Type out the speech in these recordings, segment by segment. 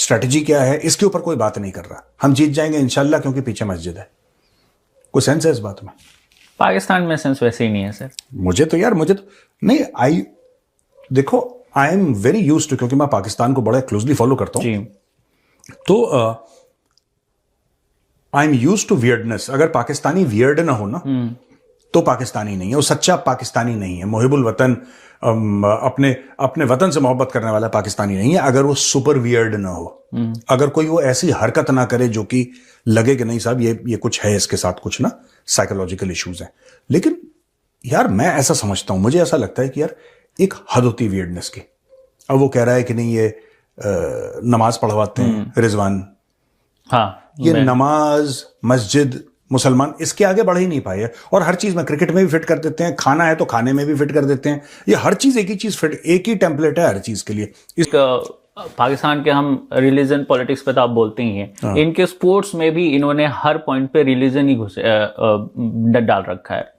Strategy क्या है, इसके ऊपर कोई बात नहीं कर रहा. हम जीत जाएंगे इंशाल्लाह क्योंकि पीछे मस्जिद है. कोई सेंस है इस बात में? पाकिस्तान में सेंस वैसे ही नहीं है सर. मुझे तो नहीं, देखो I am very used to, क्योंकि मैं पाकिस्तान को बड़ा क्लोजली फॉलो करता हूं. जी. तो I am used to weirdness. अगर पाकिस्तानी वियर्ड ना हो ना तो पाकिस्तानी नहीं है, वो सच्चा पाकिस्तानी नहीं है. मुहिबुल वतन, अपने वतन से मोहब्बत करने वाला पाकिस्तानी नहीं है अगर वो सुपर वियर्ड ना हो. अगर कोई वो ऐसी हरकत ना करे जो कि लगे कि नहीं साहब ये कुछ है, इसके साथ कुछ ना साइकोलॉजिकल इश्यूज हैं. लेकिन यार मैं ऐसा समझता हूं, मुझे ऐसा लगता है कि यार एक हद होती है वियर्डनेस की. अब वो कह रहा है कि नहीं ये नमाज पढ़वाते हैं रिजवान. हाँ, ये नमाज, मस्जिद, मुसलमान इसके आगे बढ़ ही नहीं पाए. और हर चीज में क्रिकेट में भी फिट कर देते हैं, खाना है तो खाने में भी फिट कर देते हैं. ये हर चीज एक ही चीज फिट, एक ही टेम्पलेट है हर चीज के लिए. पाकिस्तान के हम रिलीजन पॉलिटिक्स पे तो आप बोलते ही हैं, इनके स्पोर्ट्स में भी इन्होंने हर पॉइंट पे रिलीजन ही डाल रखा है.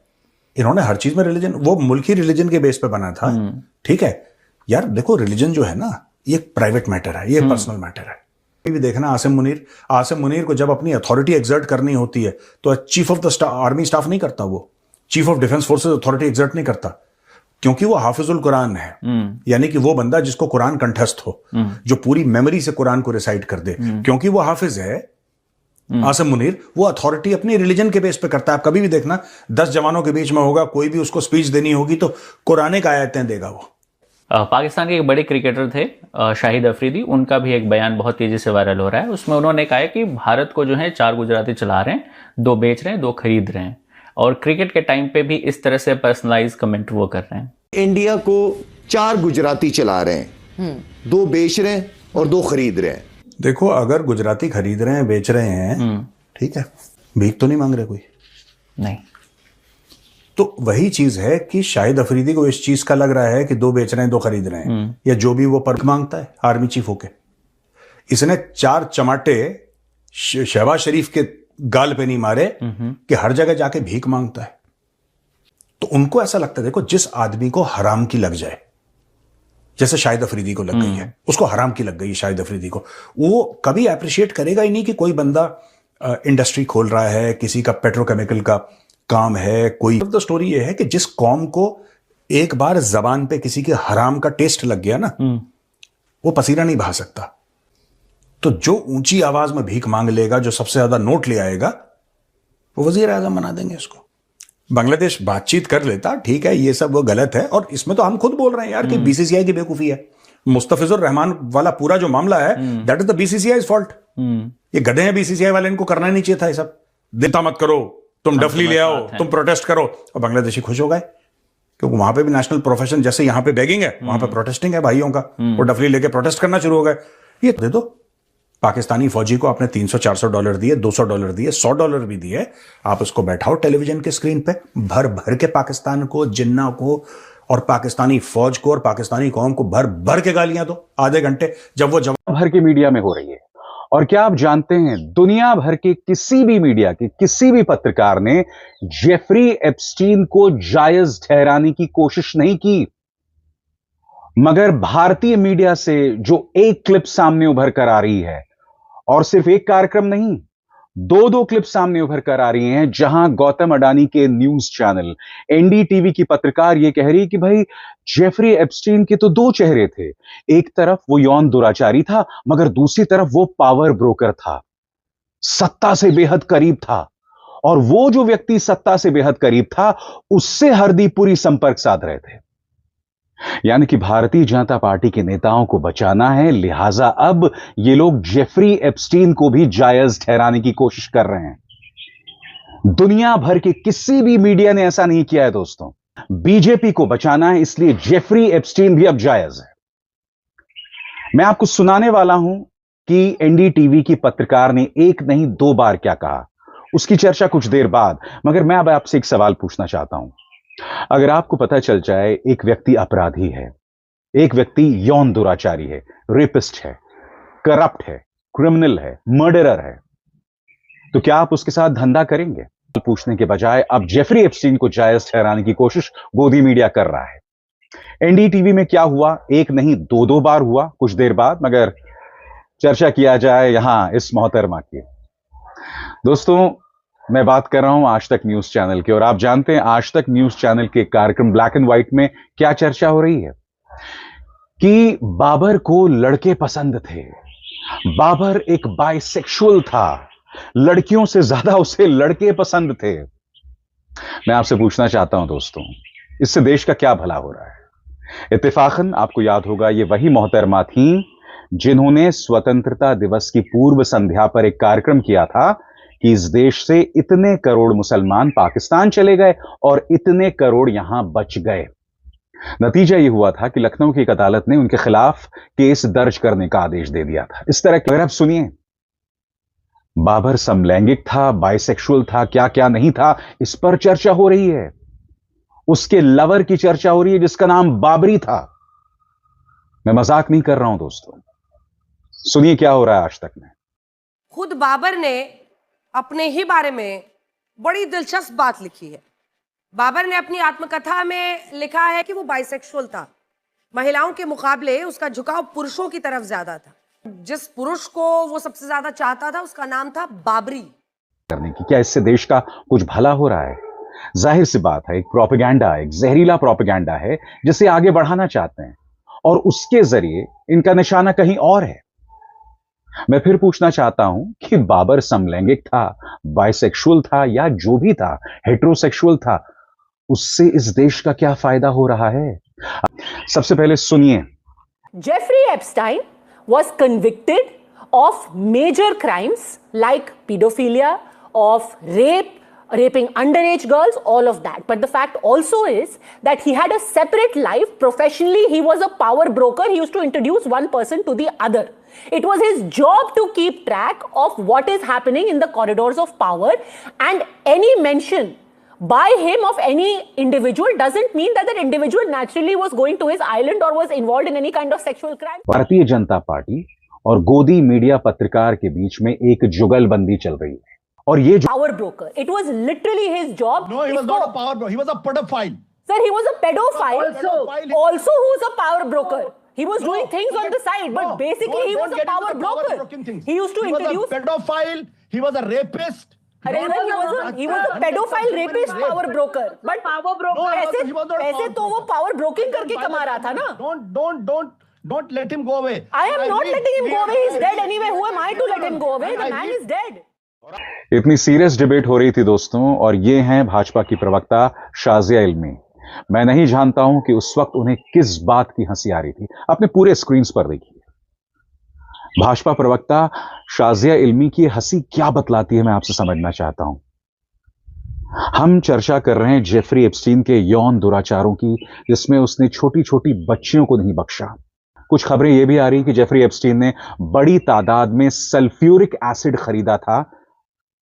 इन्होंने हर चीज में रिलीजन, वो मुल्की रिलीजन के बेस पे बना था. ठीक है यार, देखो रिलीजन जो है ना ये प्राइवेट मैटर है, ये पर्सनल मैटर है. भी देखना आसिम मुनीर को जब अपनी अथॉरिटी एक्सर्ट करनी होती है तो chief of the army staff नहीं करता, वो chief of defence forces authority exert नहीं करता, क्योंकि वो हाफिजुल कुरान है. यानी कि वो बंदा जिसको कुरान कंठस्थ हो, जो पूरी मेमोरी से कुरान को रिसाइट कर दे, क्योंकि वो हाफिज है. आसिम मुनीर वो अथॉरिटी अपनी रिलीजन के बेस पे करता है. आप कभी भी देखना 10 जवानों के बीच में होगा, कोई भी उसको स्पीच देनी होगी तो कुरान की आयतें देगा वो. पाकिस्तान के एक बड़े क्रिकेटर थे शाहिद अफरीदी, उनका भी एक बयान बहुत तेजी से वायरल हो रहा है. उसमें उन्होंने कहा है कि भारत को जो है 4 गुजराती चला रहे हैं, 2 बेच रहे हैं, 2 खरीद रहे हैं. और क्रिकेट के टाइम पे भी इस तरह से पर्सनलाइज कमेंट वो कर रहे हैं. इंडिया को 4 गुजराती चला रहे हैं, 2 बेच रहे हैं और 2 खरीद रहे हैं. देखो अगर गुजराती खरीद रहे हैं, बेच रहे हैं, ठीक है, भीख तो नहीं मांग रहे कोई. नहीं. तो वही चीज है कि शाहिद अफरीदी को इस चीज का लग रहा है कि 2 बेच रहे हैं 2 खरीद रहे हैं, या जो भी वो पर मांगता है आर्मी चीफ होके. इसने 4 चमाटे शहबाज शरीफ के गाल पे नहीं मारे कि हर जगह जाके भीख मांगता है. तो उनको ऐसा लगता है, देखो जिस आदमी को हराम की लग जाए, जैसे शाहिद अफरीदी को लग गई है, उसको हराम की लग गई है शाहिद अफरीदी को, वो कभी अप्रिशिएट करेगा ही नहीं कि कोई बंदा इंडस्ट्री खोल रहा है, किसी का पेट्रोकेमिकल का काम है. कोई तो स्टोरी ये है कि जिस कौम को एक बार जबान पे किसी के हराम का टेस्ट लग गया ना, वो पसीना नहीं बहा सकता. तो जो ऊंची आवाज में भीख मांग लेगा, जो सबसे ज्यादा नोट ले आएगा, वो वजीर आजम बना देंगे उसको. बांग्लादेश बातचीत कर लेता, ठीक है, ये सब वो गलत है. और इसमें तो हम खुद बोल रहे हैं यार कि बीसीसीआई की बेवकूफी है. मुस्तफिजुर रहमान वाला पूरा जो मामला है, that is the BCCI fault. ये गधे हैं बीसीसीआई वाले, इनको करना नहीं चाहिए था ये सब. देता मत करो, तुम डफली ले आओ, तुम प्रोटेस्ट करो. और बांग्लादेशी खुश हो गए क्योंकि वहां पे भी नेशनल प्रोफेशन, जैसे यहां पे बेगिंग है वहां पे प्रोटेस्टिंग है भाइयों का. वो डफली लेके प्रोटेस्ट करना शुरू हो गए. ये दे दो. पाकिस्तानी फौजी को आपने $300-400 दिए, $200 दिए, $100 भी दिए. आप उसको बैठाओ टेलीविजन के स्क्रीन पे, भर भर के पाकिस्तान को, जिन्ना को और पाकिस्तानी फौज को और पाकिस्तानी कौम को भर भर के गालियां दो आधे घंटे, जब वो जवाब भर के मीडिया में हो रही है. और क्या आप जानते हैं, दुनिया भर के किसी भी मीडिया के किसी भी पत्रकार ने जेफरी एप्स्टीन को जायज ठहराने की कोशिश नहीं की, मगर भारतीय मीडिया से जो एक क्लिप सामने उभर कर आ रही है, और सिर्फ एक कार्यक्रम नहीं, 2 क्लिप सामने उभर कर आ रही हैं, जहां गौतम अडानी के न्यूज चैनल एनडीटीवी की पत्रकार यह कह रही कि भाई जेफरी एप्स्टीन के तो 2 चेहरे थे. एक तरफ वो यौन दुराचारी था, मगर दूसरी तरफ वो पावर ब्रोकर था, सत्ता से बेहद करीब था. और वो जो व्यक्ति सत्ता से बेहद करीब था, उससे हरदीपुरी संपर्क साध रहे थे. यानी कि भारतीय जनता पार्टी के नेताओं को बचाना है, लिहाजा अब ये लोग जेफरी एप्स्टीन को भी जायज ठहराने की कोशिश कर रहे हैं. दुनिया भर के किसी भी मीडिया ने ऐसा नहीं किया है दोस्तों. बीजेपी को बचाना है, इसलिए जेफरी एप्स्टीन भी अब जायज है. मैं आपको सुनाने वाला हूं कि एनडीटीवी की पत्रकार ने 1 नहीं 2 बार क्या कहा, उसकी चर्चा कुछ देर बाद. मगर मैं अब आपसे एक सवाल पूछना चाहता हूं. अगर आपको पता चल जाए एक व्यक्ति अपराधी है, एक व्यक्ति यौन दुराचारी है, रेपिस्ट है, करप्ट है, क्रिमिनल है, मर्डरर है, तो क्या आप उसके साथ धंधा करेंगे? पूछने के बजाय अब जेफरी एप्स्टीन को जायज ठहराने की कोशिश गोदी मीडिया कर रहा है. एनडीटीवी में क्या हुआ, 1 नहीं 2 बार हुआ कुछ देर बाद, मगर चर्चा किया जाए यहां इस मोहतरमा की। दोस्तों, मैं बात कर रहा हूं आज तक न्यूज चैनल की, और आप जानते हैं आज तक न्यूज चैनल के कार्यक्रम ब्लैक एंड व्हाइट में क्या चर्चा हो रही है कि बाबर को लड़के पसंद थे, बाबर एक बाइसेक्सुअल था, लड़कियों से ज्यादा उसे लड़के पसंद थे। मैं आपसे पूछना चाहता हूं दोस्तों, इससे देश का क्या भला हो रहा है? इत्तेफाकन आपको याद होगा ये वही मोहतरमा थी जिन्होंने स्वतंत्रता दिवस की पूर्व संध्या पर एक कार्यक्रम किया था कि इस देश से इतने करोड़ मुसलमान पाकिस्तान चले गए और इतने करोड़ यहां बच गए। नतीजा यह हुआ था कि लखनऊ की एक अदालत ने उनके खिलाफ केस दर्ज करने का आदेश दे दिया था। इस तरह की, अगर आप सुनिए, बाबर समलैंगिक था, बाइसेक्सुअल था, क्या क्या नहीं था, इस पर चर्चा हो रही है। उसके लवर की चर्चा हो रही है जिसका नाम बाबरी था। मैं मजाक नहीं कर रहा हूं दोस्तों, सुनिए क्या हो रहा है आज तक में। खुद बाबर ने अपने ही बारे में बड़ी दिलचस्प बात लिखी है। बाबर ने अपनी आत्मकथा में लिखा है कि वो बाइसेक्सुअल था, महिलाओं के मुकाबले उसका झुकाव पुरुषों की तरफ ज्यादा था। जिस पुरुष को वो सबसे ज्यादा चाहता था उसका नाम था बाबरी। करने की, क्या इससे देश का कुछ भला हो रहा है? जाहिर सी बात है, एक प्रोपेगेंडा, एक जहरीला प्रोपेगेंडा है जिसे आगे बढ़ाना चाहते हैं, और उसके जरिए इनका निशाना कहीं और है। मैं फिर पूछना चाहता हूं कि बाबर समलैंगिक था, बाइसेक्सुअल था, या जो भी था, हेटेरोसेक्सुअल था, उससे इस देश का क्या फायदा हो रहा है? सबसे पहले सुनिए। Jeffrey Epstein was convicted of major crimes like pedophilia, of rape, raping underage girls, all of that. But the fact also is that he had a separate life. Professionally, he was a power broker. He used to introduce one person to the other. It was his job to keep track of what is happening in the corridors of power, and any mention by him of any individual doesn't mean that that individual naturally was going to his island or was involved in any kind of sexual crime. Bharatiya Janata party और गोदी media पत्रकार के बीच में एक जुगलबंदी चल रही है, और ये Power broker. It was literally his job. No, he was not a power broker. He was a pedophile. Sir, he was a pedophile. Also, who was a power broker. He was doing things on the side, but basically he was a power broker. He used to introduce. He was a pedophile. He was a rapist. He was a pedophile, rapist, power broker. But power broker. ऐसे तो वो power broking करके कमा रहा था ना. Don't let him go away. I am not letting him go away. He's dead anyway. Who am I to let him go away? The man is dead. इतनी serious debate हो रही थी दोस्तों, और ये हैं भाजपा की प्रवक्ता शाजिया इल्मी। मैं नहीं जानता हूं कि उस वक्त उन्हें किस बात की हंसी आ रही थी। अपने पूरे स्क्रीन पर देखिए, भाजपा प्रवक्ता शाजिया इल्मी की हंसी क्या बतलाती है, मैं आपसे समझना चाहता हूं। हम चर्चा कर रहे हैं जेफरी एप्स्टीन के यौन दुराचारों की, जिसमें उसने छोटी छोटी बच्चियों को नहीं बख्शा। कुछ खबरें यह भी आ रही कि जेफरी एप्स्टीन ने बड़ी तादाद में सल्फ्यूरिक एसिड खरीदा था,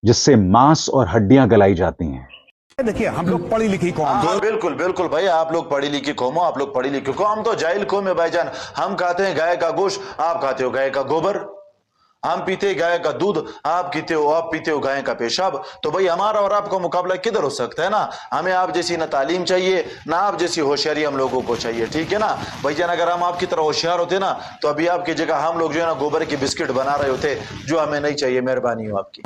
जिससे मांस और हड्डियां गलाई जाती हैं। देखिए, हम लोग पढ़ी लिखी कौम। हाँ, बिल्कुल बिल्कुल भाई, आप लोग पढ़ी लिखी कौम हो, आप लोग पढ़ी लिखी कौम। हम तो जाहिल कौम है भाईजान। हम खाते हैं गाय का गोश्त, आप खाते हो गाय का गोबर। हम पीते गाय का दूध, आप पीते हो गाय का पेशाब। तो भाई हमारा और आपका मुकाबला किधर हो सकता है ना। हमें आप जैसी ना तालीम चाहिए, ना आप जैसी होशियारी हम लोगों को चाहिए, ठीक है ना भाईजान। अगर हम आपकी तरह होशियार होते ना, तो अभी आपकी जगह हम लोग जो है ना गोबर की बिस्किट बना रहे होते, जो हमें नहीं चाहिए। मेहरबानी हो आपकी।